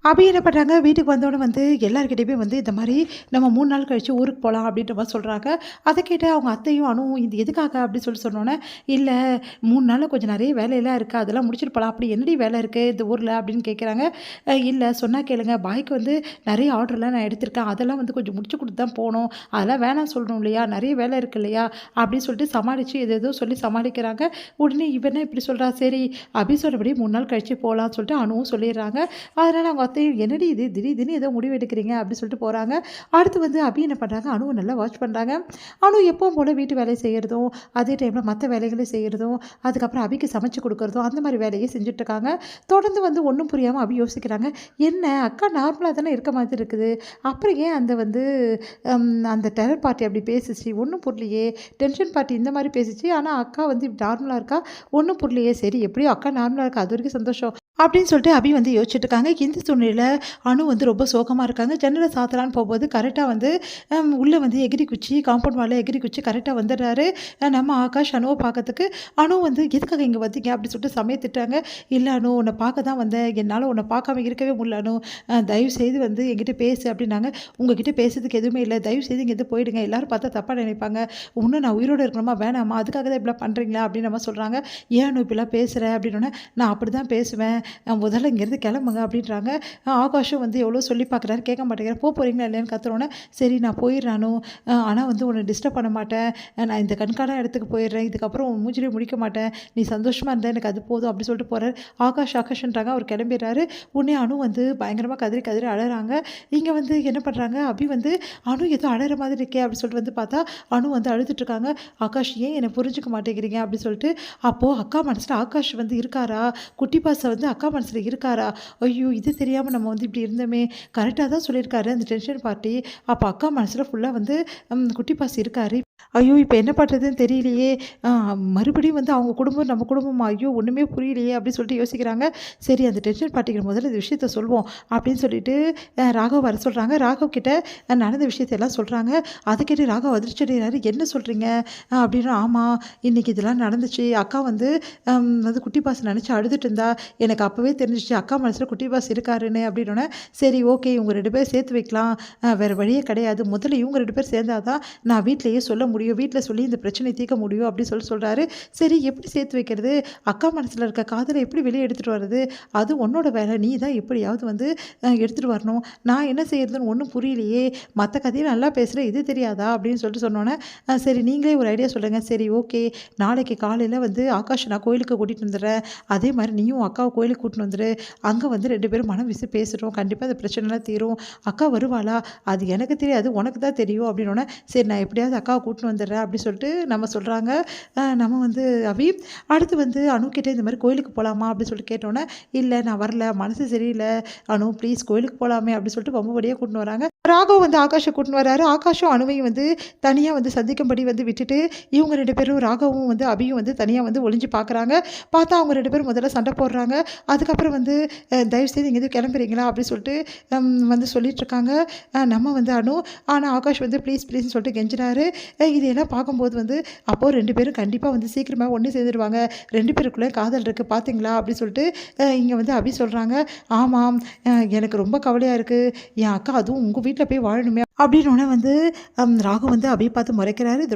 அபி என்ன பண்ணுறாங்க, வீட்டுக்கு வந்தோடனே வந்து எல்லார்கிட்டயுமே வந்து இந்த மாரி நம்ம 3 நாள் கழிச்சு ஊருக்கு போலாம் அப்படின்ற மாரி சொல்றாங்க. அத கேட்டு அவங்க அத்தையும், அனுவும் இது எதுக்காக அப்படின்னு சொன்னோனே, "இல்ல 3 நாள்ல கொஞ்சம் நெறைய வேலையெல்லாம் இருக்கு. அதெல்லாம் முடிச்சுட்டு போலாம்." "அப்படி என்னடி வேலை இருக்கு இந்த ஊர்ல?" அப்படின்னு கேட்குறாங்க. இல்ல சொன்னா கேளுங்க. பாய்க்கு வந்து நெறைய ஆர்டர்லாம் நான் எடுத்திருக்கேன். அதெல்லாம் வந்து கொஞ்சம் முடிச்சு குடுத்து தான் போணும். அதெல்லாம் வேணான்னு சொல்லணும் இல்லையா? நெறைய வேலை இருக்கு இல்லையா?" அப்படின்னு சொல்லிட்டு சமாளிச்சு ஏதேதோ சொல்லி சமாளிக்கிறாங்க. உடனே இவ என்ன இப்படி சொல்றா? சரி அபி சொன்னபடி 3 நாள் கழிச்சு போலான்னு சொல்லிட்டு அனுவும் சொல்லிடுறாங்க. அதனால அவங்க அத்தையும், "என்னடி இது திடீர்னு ஏதோ முடிவு எடுக்கிறீங்க?" அப்படி சொல்லிட்டு போறாங்க. அடுத்து வந்து அபி என்ன பண்றாங்க, அனுவ நல்லா வாட்ச் பண்றாங்க. அனு எப்பவும் போல வீட்டு வேலைய செய்யறதும், அதே டைம்ல மத்த வேலைகளையும் செய்யறதும், அதுக்கப்புறம் அபிக்கு சமைச்சு குடுக்குறதும், அந்த மாரி வேலைய செஞ்சுட்டுருக்காங்க. தொடர்ந்து வந்து ஒண்ணும் புரியாம அபி யோசிக்கிறாங்க. என்ன அக்கா நார்மலா தானே இருக்க மாதிரி இருக்குது. அப்புறம் ஏன் அந்த வந்து அந்த டெரர் பார்ட்டி அப்படி பேசுச்சு? ஒண்ணும் புரியலையே. டென்ஷன் பார்ட்டி இந்த மாரி பேசுச்சு. ஆனா அக்கா வந்து நார்மலா இருக்கா. ஒண்ணும் புரியலையே. சரி எப்படியோ அக்கா நார்மலா இருக்கா. அதுவரைக்கும் சந்தோஷம். அப்படின்னு சொல்லிட்டு அபி வந்து யோசிச்சுட்டு இருக்காங்க. இந்த சூழ்நிலையில அனு வந்து ரொம்ப சோகமா இருக்காங்க. ஜன்னல சாத்தலான்னு போம்போது கரெக்ட்டா வந்து உள்ள வந்து எகிரி குச்சி காம்பவுண்ட் வால்ல எகிரி குச்சி கரெக்ட்டா வந்துடுறாரு. நம்ம ஆகாஷ் அனுவ பார்க்கறதுக்கு. அனு வந்து "எதுக்காக இங்க வந்தீங்க?" அப்படின்னு சொல்லிட்டு செமையா திட்டுறாங்க. "இல்ல அனு உன்ன பார்க்க தான் வந்தேன். என்னால உன்ன பார்க்காம இருக்கவே முடியல அனு. தயவு செய்து வந்து என்கிட்ட பேசு" அப்படின்னாங்க. "உங்ககிட்ட பேசுறதுக்கு எதுவுமே இல்ல. தயவு செய்து இங்கேருந்து போயிடுங்க. எல்லாரும் பார்த்தா தப்பா நினைப்பாங்க. இன்னும் நான் உயிரோட இருக்கணுமா? வேணாமா? அதுக்காக தான் இப்படிலாம் பண்றீங்களா?" அப்படின்னு நம்ம சொல்றாங்க. "ஏன் அனு இப்படிலாம் பேசுற?" அப்படின்னோனே, "நான் அப்படிதான் பேசுவேன். முதல்ல இங்கேருந்து கிளம்புங்க" அப்படின்றாங்க. ஆகாஷும் வந்து எவ்வளோ சொல்லி பார்க்குறாரு, கேட்க மாட்டேங்கிறார். போறீங்களா இல்லையான்னு கத்துனோனே, "சரி நான் போயிடுறேன் அனு. ஆனா வந்து உன்ன டிஸ்டர்ப் பண்ண மாட்டேன். நான் இந்த கண்காணா இடத்துக்கு போயிடுறேன். இதுக்கப்புறம் உன் மூஞ்சிலே முழிக்க மாட்டேன். நீ சந்தோஷமா இருந்தா எனக்கு அது போதும்" அப்படி சொல்லிட்டு போறாரு. ஆகாஷ்ன்றாங்க. அவர் கிளம்பிடுறாரு. உடனே அனு வந்து பயங்கரமா கதறி கதறி அழறாங்க. இங்க வந்து என்ன பண்றாங்க, அபி வந்து "அனு ஏதோ அழற மாதிரி இருக்கே" அப்படின்னு சொல்லிட்டு வந்து பார்த்தா, அனு வந்து அழுதுட்டு இருக்காங்க. "ஆகாஷ் ஏன் என்ன புரிஞ்சுக்க மாட்டேங்கிறீங்க?" அப்படின்னு சொல்லிட்டு. அப்போ அக்கா மனசுல ஆகாஷ் வந்து இருக்காரா? குட்டி பாச வந்து அக்கா மனசுல இருக்காரா? ஐயோ! இது தெரியாம நம்ம வந்து இப்படி இருந்தோமே! கரெக்ட்டா தான் சொல்லியிருக்காரு அந்த டென்ஷன் பார்ட்டி. அப்ப அக்கா மனசுல ஃபுல்லா வந்து குட்டி பாஸ் இருக்காரு. ஐயோ! இப்ப என்ன பண்றதுன்னு தெரியலையே! அ மறுபடியும் வந்து அவங்க குடும்பம் நம்ம குடும்பமா? ஐயோ! ஒண்ணுமே புரியலையே! அப்படின்னு சொல்லிட்டு யோசிக்கிறாங்க. சரி அந்த டென்ஷன் பார்ட்டிக்கு முதல்ல இந்த விஷயத்த சொல்வோம். அப்படின்னு சொல்லிட்டு ராகவ் வர சொல்றாங்க. ராகவ் கிட்ட நடந்த விஷயத்த எல்லாம் சொல்றாங்க. அத கேட்டு ராகவ் அதிர்ச்சி அடைகிறாரு. "என்ன சொல்றீங்க?" அப்படின்னா, "ஆமா, இன்னைக்கு இதெல்லாம் நடந்துச்சு. அக்கா வந்து வந்து குட்டி பாஸ் நெனச்சு அழுதுட்டு இருந்தா. எனக்கு அப்பவே தெரிஞ்சுச்சு அக்கா மனசுல குட்டி பாஸ் இருக்காருன்னு" அப்படின்னோனே, "சரி ஓகே இவங்க 2 பேரும் சேர்த்து வைக்கலாம். வேற வழியே கிடையாது. முதல்ல இவங்க 2 பேரும் சேர்ந்தா தான் நான் வீட்லயே சொல்ல முடியும். வீட்ல சொல்லி இந்த பிரச்சனைய தீர்க்க முடியும்" அப்படின்னு சொல்றாரு. சரி எப்படி சேர்த்து வைக்கிறது? அக்கா மனசுல இருக்க காதல எப்படி வெளிய எடுத்துட்டு வர்றது? அது உன்னோட வேலை. நீ தான் எப்படியாவது வந்து எடுத்துட்டு வரணும். நான் என்ன செய்யறதுன்னு ஒண்ணும் புரியலையே! மத்த கதைய நல்லா பேசுற, இது தெரியாதா? அப்படின்னு சொல்லிட்டு சொன்னோனே, சரி நீங்களே ஒரு ஐடியா சொல்லுங்க." "சரி ஓகே. நாளைக்கு காலையில வந்து ஆகாஷ நான் கோயிலுக்கு கூட்டிட்டு வந்துடுறேன். அதே மாரி நீயும் உன் அக்காவ கோயிலுக்கு கூட்டின்னு வந்துரு. அங்க வந்து 2 பேரும் மனம் விட்டு பேசுறோம். கண்டிப்பா இந்த பிரச்சனைலாம் தீரும். அக்கா வருவாளா? அது எனக்கு தெரியாது. உனக்கு தான் தெரியும்." அப்படின்னோனே, "சரி நான் எப்படியாவது அக்காவ கூட்டின்னு வந்துடுறேன்" அப்படி சொல்லிட்டு நம்ம சொல்றாங்க. நம்ம வந்து அபி. அடுத்து வந்து அனுக்கிட்ட இந்த மாரி "கோயிலுக்கு போலாமா?" அப்படி சொல்லிட்டு கேட்டோனே, "இல்ல நான் வரல. மனசு சரியில்ல. அனு ப்ளீஸ் கோயிலுக்கு போலாமே" அப்படி சொல்லிட்டு வம்பு வழியா கூட்டின்னு வராங்க. ராகவ் வந்து ஆகாஷ கூட்டின்னு வராரு. ஆகாஷும் அனுவையும் வந்து தனியா வந்து சந்திக்கும்படி வந்து விட்டுட்டு, இவங்க 2 பேரும் ராகவும் வந்து அபியும் வந்து தனியா வந்து ஒளிஞ்சு பார்க்குறாங்க. பார்த்தா அவங்க 2 பேரும் முதல்ல சண்டை போடுறாங்க. அதுக்கப்புறம் வந்து "தயவுசெய்து இங்கேருந்து கிளம்புறீங்களா?" அப்படி சொல்லிட்டு வந்து சொல்லிட்டுருக்காங்க. நம்ம வந்து அனு. ஆனா ஆகாஷ் வந்து ப்ளீஸ் ப்ளீஸ்ன்னு சொல்லிட்டு கெஞ்சுறாரு. இதையெல்லாம் பார்க்கும்போது வந்து அப்போ 2 பேரும் கண்டிப்பா வந்து சீக்கிரமா ஒண்ணு சேர்ந்துருவாங்க. 2 பேருக்குள்ள காதல் இருக்கு பார்த்தீங்களா? அப்படி சொல்லிட்டு இங்க வந்து அபி சொல்றாங்க. "ஆமாம். எனக்கு ரொம்ப கவலையா இருக்கு. என் அக்கா அதுவும் உங்க வீட்ல போய் வாழணுமே" அப்படின்னோனே வந்து ராகு வந்து அபிய பார்த்து முறைக்கிறாரு.